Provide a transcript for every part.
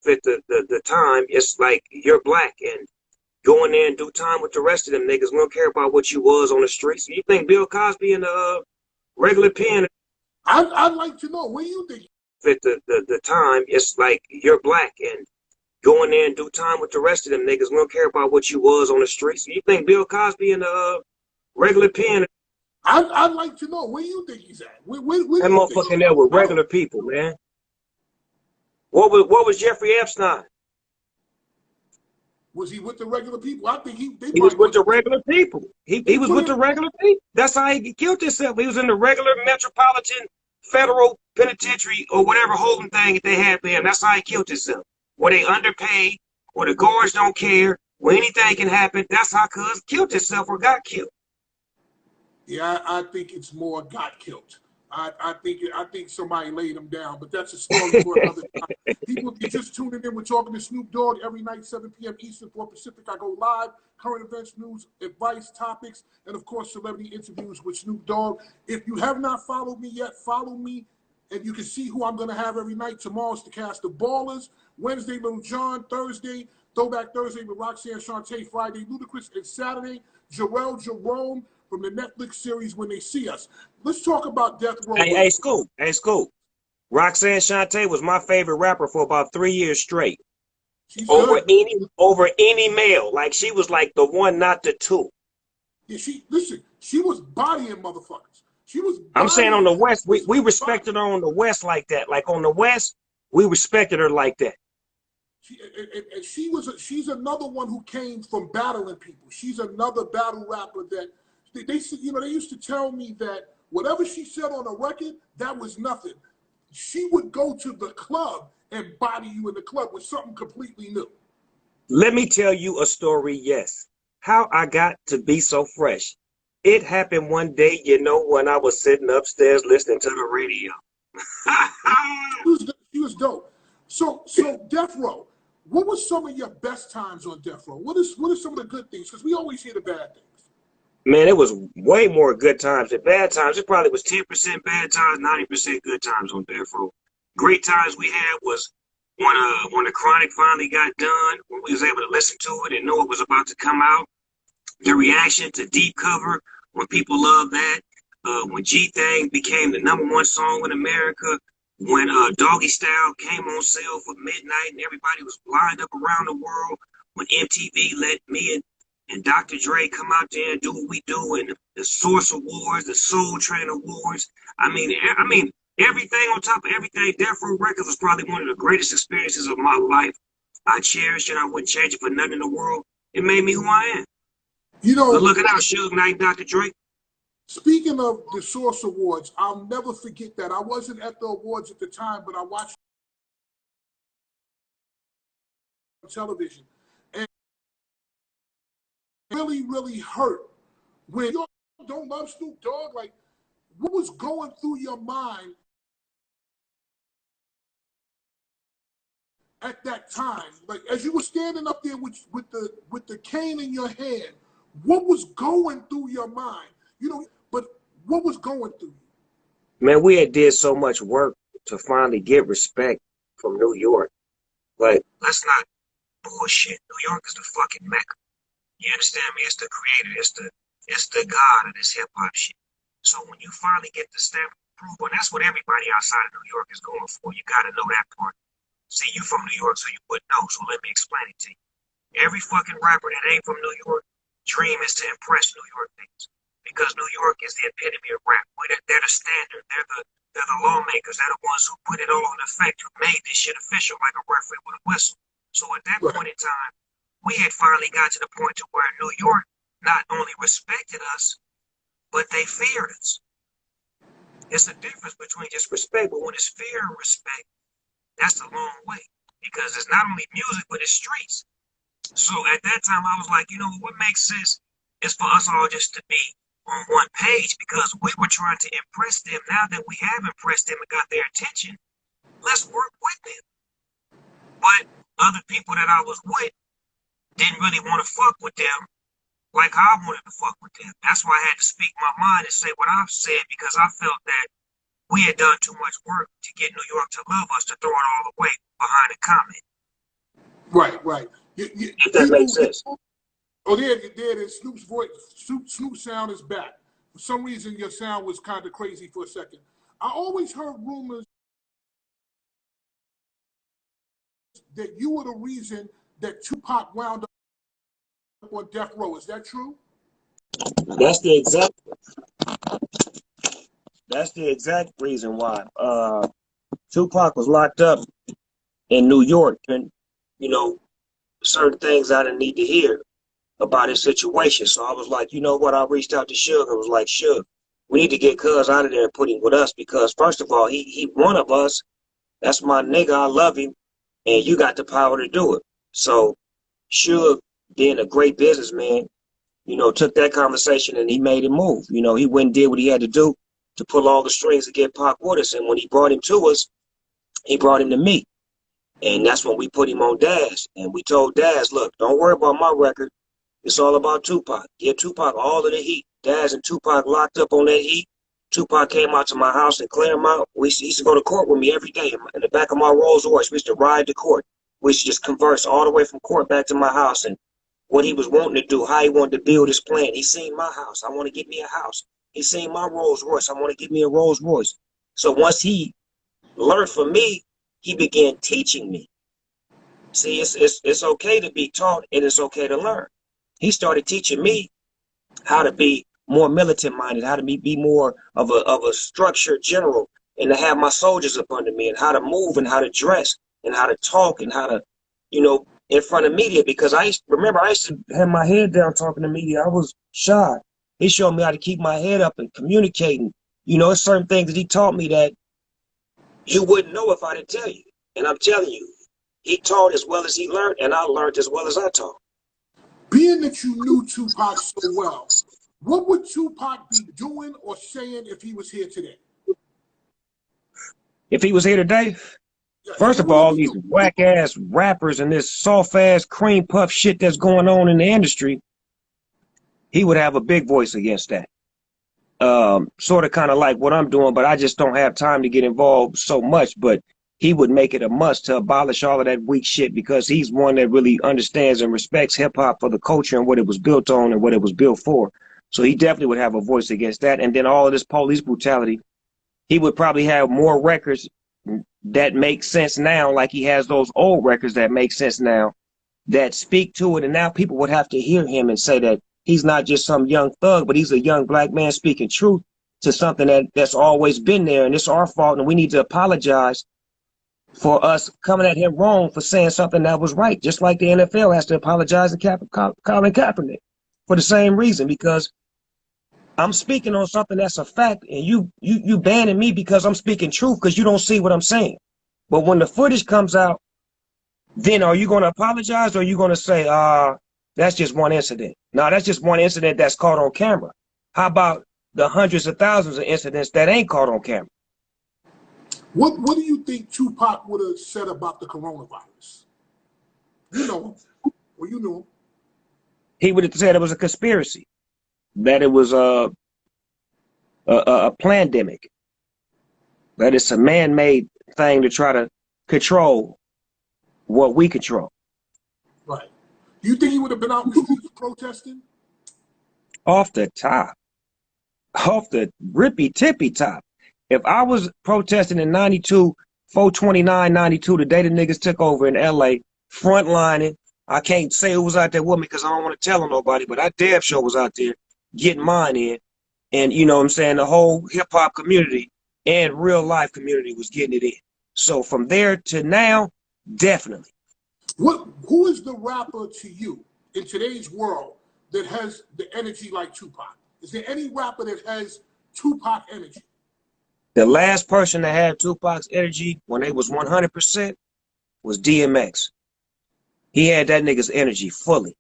fit the time, it's like you're black and go in there and do time with the rest of them niggas. We don't care about what you was on the streets. You think Bill Cosby in the regular pen I'd like to know, what do you think? fit the time, it's like you're black and go in there and do time with the rest of them niggas. We don't care about what you was on the streets. You think Bill Cosby in the regular pen I'd like to know, where do you think he's at? Where that motherfucker in there with regular people, man. What was Jeffrey Epstein? Was he with the regular people? I think he was with the regular people. He was with the regular people. That's how he killed himself. He was in the regular Metropolitan Federal Penitentiary or whatever holding thing that they had there. That's how he killed himself. Where they underpaid, where the guards don't care, where anything can happen. That's how Cuz killed himself or got killed. Yeah, I think it's more got killed. I think somebody laid him down, but that's a story for another time. People, if you're just tuning in, we're talking to Snoop Dogg every night, 7 p.m. Eastern, 4 Pacific. I go live, current events, news, advice, topics, and of course, celebrity interviews with Snoop Dogg. If you have not followed me yet, follow me, and you can see who I'm going to have every night. Tomorrow's the cast of Ballers, Wednesday, Little John, Thursday, Throwback Thursday with Roxanne Shante, Friday, Ludacris, and Saturday, Jarrell Jerome from the Netflix series When They See Us. Let's talk about Death Row. Hey, Scoop. Roxanne Shante was my favorite rapper for about 3 years straight. Over any male. Like, she was like the one, not the two. Yeah, she was bodying motherfuckers. I'm saying on the West, we respected her on the West like that. Like on the West, we respected her like that. She's another one who came from battling people. She's another battle rapper that they used to tell me that whatever she said on a record, that was nothing. She would go to the club and body you in the club with something completely new. Let me tell you a story, yes. How I got to be so fresh. It happened one day, when I was sitting upstairs listening to the radio. She was dope. So Death Row, what was some of your best times on Death Row? What are some of the good things? Because we always hear the bad things. Man, it was way more good times than bad times. It probably was 10% bad times, 90% good times on Death Row. Great times we had was when the Chronic finally got done, when we was able to listen to it and know it was about to come out. The reaction to Deep Cover, when people loved that. When G-Thang became the #1 song in America. When Doggy Style came on sale for midnight and everybody was lined up around the world. When MTV let me and Dr. Dre come out there and do what we do, and the Source Awards, the Soul Train Awards. I mean, everything on top of everything. Death Row Records was probably one of the greatest experiences of my life. I cherish it. I wouldn't change it for nothing in the world. It made me who I am. But look at how Suge Knight and Dr. Dre. Speaking of the Source Awards, I'll never forget that. I wasn't at the awards at the time, but I watched on television. And it really, really hurt when you don't love Snoop Dogg. Like, what was going through your mind at that time? Like, as you were standing up there with the cane in your hand, what was going through your mind? But what was going through you? Man, we had did so much work to finally get respect from New York. But let's not bullshit. New York is the fucking Mecca. You understand me? It's the creator. It's the God of this hip hop shit. So when you finally get the stamp of approval, and that's what everybody outside of New York is going for. You got to know that part. See, you from New York, so you wouldn't know. So let me explain it to you. Every fucking rapper that ain't from New York, dream is to impress New York niggas. Because New York is the epitome of rap. They're the standard. They're the lawmakers. They're the ones who put it all in effect, who made this shit official like a referee with a whistle. So at that point in time, we had finally got to the point to where New York not only respected us, but they feared us. It's a difference between just respect, but when it's fear and respect, that's a long way. Because it's not only music, but it's streets. So at that time, I was like, what makes sense is for us all just to be on one page, because we were trying to impress them. Now that we have impressed them and got their attention, let's work with them. But other people that I was with didn't really want to fuck with them like I wanted to fuck with them. That's why I had to speak my mind and say what I've said, because I felt that we had done too much work to get New York to love us, to throw it all away behind a comment. Right, right. If that makes sense. Oh, there it is. Snoop's voice, Snoop's sound is back. For some reason, your sound was kind of crazy for a second. I always heard rumors that you were the reason that Tupac wound up on death row. Is that true? That's the exact. That's the exact reason why. Tupac was locked up in New York, and you know, certain things I didn't need to hear about his situation. So I was like, you know what? I reached out to Suge and was like, Suge, we need to get Cuz out of there and put him with us because first of all, he one of us. That's my nigga. I love him, and you got the power to do it. So Suge, being a great businessman, took that conversation and he made it move. He went and did what he had to do to pull all the strings to get Pac with us. And when he brought him to us, he brought him to me. And that's when we put him on Daz. And we told Daz, look, don't worry about my record. It's all about Tupac. Give Tupac all of the heat. Daz and Tupac locked up on that heat. Tupac came out to my house in Claremont. He used to go to court with me every day in the back of my Rolls Royce. We used to ride to court. We used to just converse all the way from court back to my house and what he was wanting to do, how he wanted to build his plan. He seen my house. I want to get me a house. He seen my Rolls Royce. I want to get me a Rolls Royce. So once he learned from me, he began teaching me. See, it's okay to be taught and it's okay to learn. He started teaching me how to be more militant minded, how to be more of a structured general, and to have my soldiers up under me, and how to move and how to dress and how to talk and how to, in front of media. Because I used to have my head down talking to media. I was shy. He showed me how to keep my head up and communicating. It's certain things that he taught me that you wouldn't know if I didn't tell you. And I'm telling you, he taught as well as he learned, and I learned as well as I taught. Being that you knew Tupac so well, what would Tupac be doing or saying if he was here today? If he was here today, first of all, these whack ass rappers and this soft ass cream puff shit that's going on in the industry, he would have a big voice against that. Sort of kind of like what I'm doing, but I just don't have time to get involved so much. But he would make it a must to abolish all of that weak shit because he's one that really understands and respects hip hop for the culture and what it was built on and what it was built for. So he definitely would have a voice against that. And then all of this police brutality, he would probably have more records that make sense now, like he has those old records that make sense now, that speak to it. And now people would have to hear him and say that he's not just some young thug, but he's a young black man speaking truth to something that's always been there. And it's our fault, and we need to apologize for us coming at him wrong for saying something that was right, just like the NFL has to apologize to Colin Kaepernick for the same reason, because I'm speaking on something that's a fact, and you banning me because I'm speaking truth because you don't see what I'm saying. But when the footage comes out, then are you going to apologize, or are you going to say, that's just one incident? No, that's just one incident that's caught on camera. How about the hundreds of thousands of incidents that ain't caught on camera? What do you think Tupac would have said about the coronavirus? You know, well, you know. He would have said it was a conspiracy, that it was a pandemic, that it's a man-made thing to try to control what we control. Right. Do you think he would have been out in the streets protesting? Off the top, off the rippy tippy top. If I was protesting in 92, 429, 92, the day the niggas took over in LA, frontlining, I can't say who was out there with me because I don't want to tell nobody, but I damn sure was out there getting mine in. And you know what I'm saying, the whole hip hop community and real life community was getting it in. So from there to now, definitely. Who is the rapper to you in today's world that has the energy like Tupac? Is there any rapper that has Tupac energy? The last person that had Tupac's energy when they was 100% was DMX. He had that nigga's energy fully.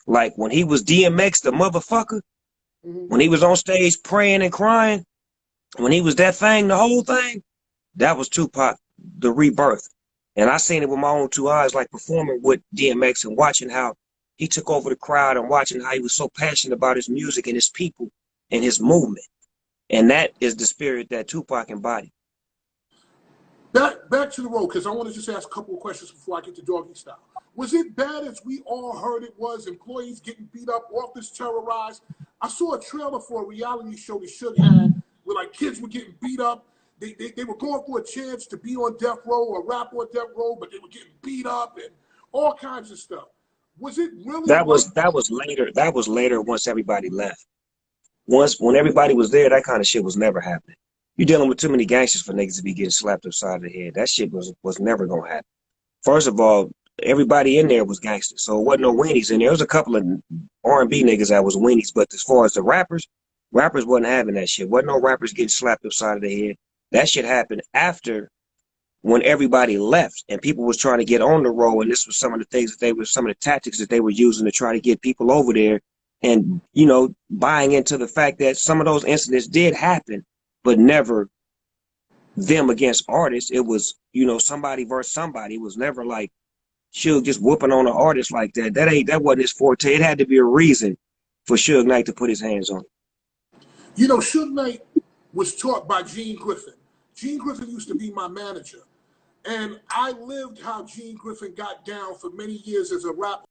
Like when he was DMX, the motherfucker, when he was on stage praying and crying, when he was that thing, the whole thing, that was Tupac, the rebirth. And I seen it with my own two eyes, like performing with DMX and watching how he took over the crowd and watching how he was so passionate about his music and his people and his movement. And that is the spirit that Tupac embodied. Back to the road, because I want to just ask a couple of questions before I get to doggy style. Was it bad as we all heard it was? Employees getting beat up, office terrorized. I saw a trailer for a reality show that Suge had where like kids were getting beat up. They were going for a chance to be on death row or rap on death row, but they were getting beat up and all kinds of stuff. Was it really like That was later. That was later once everybody left. When everybody was there, that kind of shit was never happening. You're dealing with too many gangsters for niggas to be getting slapped upside the head. That shit was never gonna happen. First of all, everybody in there was gangsters, so it wasn't no weenies in there. There was a couple of R&B niggas that was weenies, but as far as the rappers wasn't having that shit. Wasn't no rappers getting slapped upside of the head. That shit happened after when everybody left and people was trying to get on the roll, and this was some of the things some of the tactics that they were using to try to get people over there, and buying into the fact that some of those incidents did happen, but never them against artists. It was somebody versus somebody. It was never like Suge just whooping on an artist like that. That wasn't his forte. It had to be a reason for Suge Knight to put his hands on it. Suge Knight was taught by Gene Griffin. Gene Griffin used to be my manager. And I lived how Gene Griffin got down for many years as a rapper.